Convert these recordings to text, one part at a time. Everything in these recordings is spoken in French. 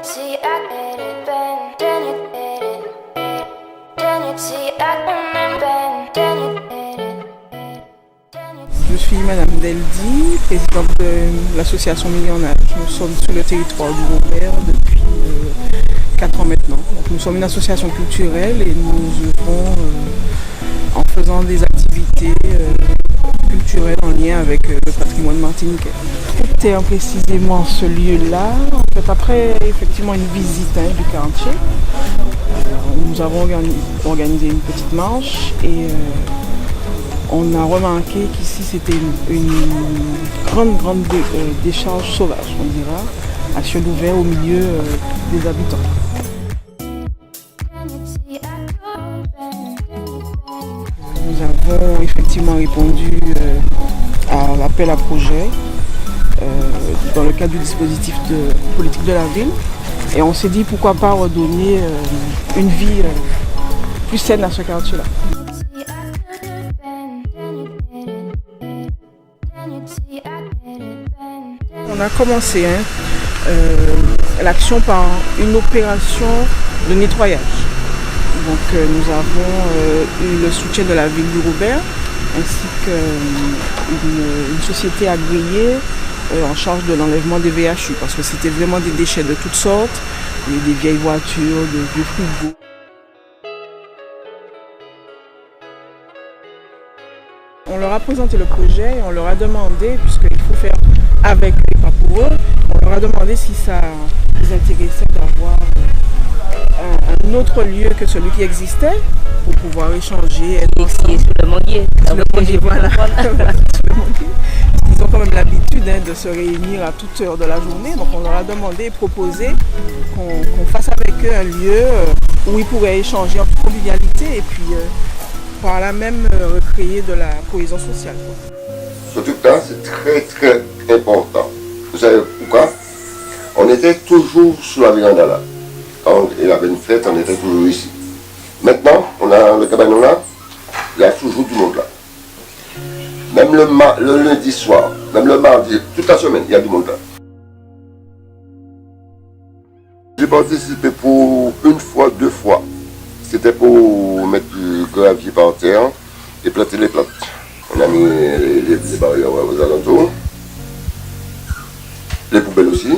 Je suis Madame Deldi, présidente de l'association Millionnaire. Nous sommes sur le territoire du Robert depuis 4 ans maintenant. Donc, nous sommes une association culturelle et nous œuvrons en faisant des activités culturelles en lien avec le patrimoine martiniquais. C'était précisément ce lieu-là. En fait, après effectivement une visite du quartier, nous avons organisé une petite marche et on a remarqué qu'ici c'était une grande décharge sauvage, on dira, à ciel ouvert au milieu des habitants. Nous avons effectivement répondu à l'appel à projet dans le cadre du dispositif de politique de la ville et on s'est dit pourquoi pas redonner une vie plus saine à ce quartier-là. On a commencé l'action par une opération de nettoyage. Donc nous avons eu le soutien de la ville du Robert ainsi qu'une société agréée en charge de l'enlèvement des VHU parce que c'était vraiment des déchets de toutes sortes, des vieilles voitures, des vieux frigos. On leur a présenté le projet et on leur a demandé, puisqu'il faut faire avec et pas pour eux, on leur a demandé si ça les intéressait d'avoir un autre lieu que celui qui existait pour pouvoir échanger. Ici, sur le Mondier. Sur le Mondier, voilà. Sur le Mondier. Ils ont quand même l'habitude de se réunir à toute heure de la journée. Donc on leur a demandé et proposé qu'on fasse avec eux un lieu où ils pourraient échanger en toute convivialité et puis par là même recréer de la cohésion sociale. Ce truc-là, c'est très important. Vous savez pourquoi? On était toujours sous la véranda là. Quand il y avait une fête, on était toujours ici. Maintenant, on a le cabanon là, il y a toujours du monde là. Même le lundi soir, même le mardi, toute la semaine, il y a du monde là. J'ai participé pour une fois, 2 fois. C'était pour mettre du gravier par terre et planter les plantes. On a mis les barrières aux alentours, les poubelles aussi.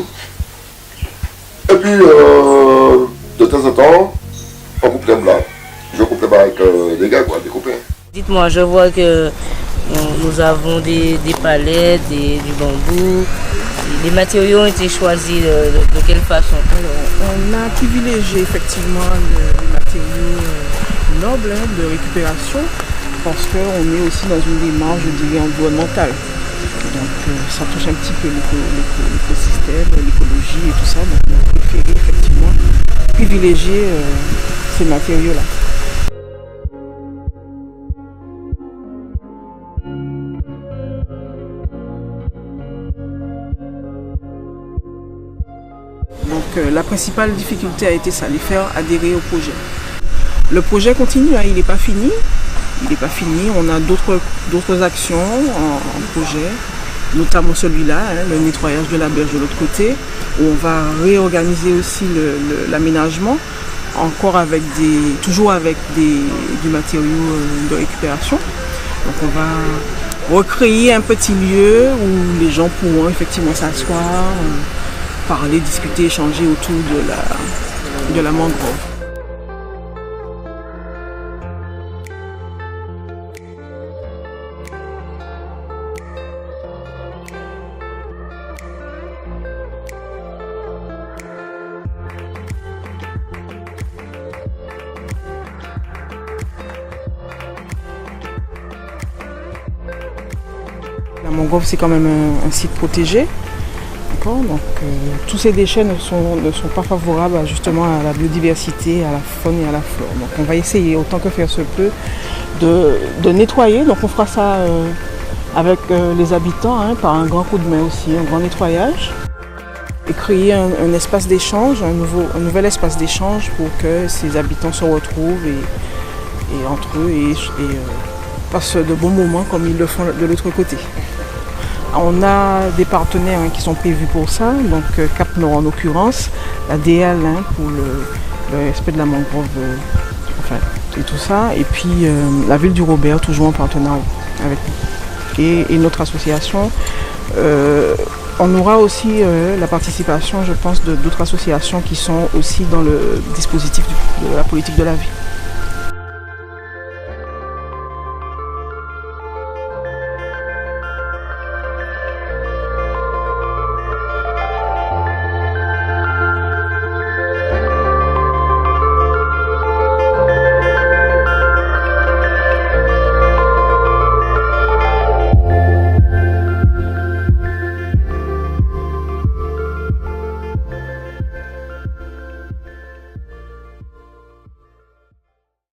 Et puis, de temps en temps, on coupe les blancs. Je coupe les blancs avec les gars, quoi, des copains. Dites-moi, je vois que nous avons des palettes, du bambou. Les matériaux ont été choisis de quelle façon? On a privilégié effectivement les matériaux nobles de récupération parce qu'on est aussi dans une démarche, je dirais, environnementale. Donc ça touche un petit peu l'écosystème, l'écologie et tout ça. Donc on a préféré effectivement privilégier ces matériaux-là. Donc la principale difficulté a été ça, les faire adhérer au projet. Le projet continue, il n'est pas fini. Il n'est pas fini, on a d'autres actions en projet, notamment celui-là, le nettoyage de la berge de l'autre côté, où on va réorganiser aussi l'aménagement, toujours avec du matériau de récupération. Donc on va recréer un petit lieu où les gens pourront effectivement s'asseoir, parler, discuter, échanger autour de la mangrove. La mangrove, c'est quand même un site protégé. Donc tous ces déchets ne sont pas favorables justement à la biodiversité, à la faune et à la flore. Donc on va essayer autant que faire se peut de nettoyer. Donc on fera ça avec les habitants par un grand coup de main aussi, un grand nettoyage. Et créer un espace d'échange, un nouvel espace d'échange pour que ces habitants se retrouvent et entre eux et passent de bons moments comme ils le font de l'autre côté. On a des partenaires qui sont prévus pour ça, donc Cap Nord en l'occurrence, la DL pour le respect de la mangrove et tout ça, et puis la ville du Robert, toujours en partenariat avec nous. Et notre association, on aura aussi la participation, je pense, d'autres associations qui sont aussi dans le dispositif de la politique de la ville.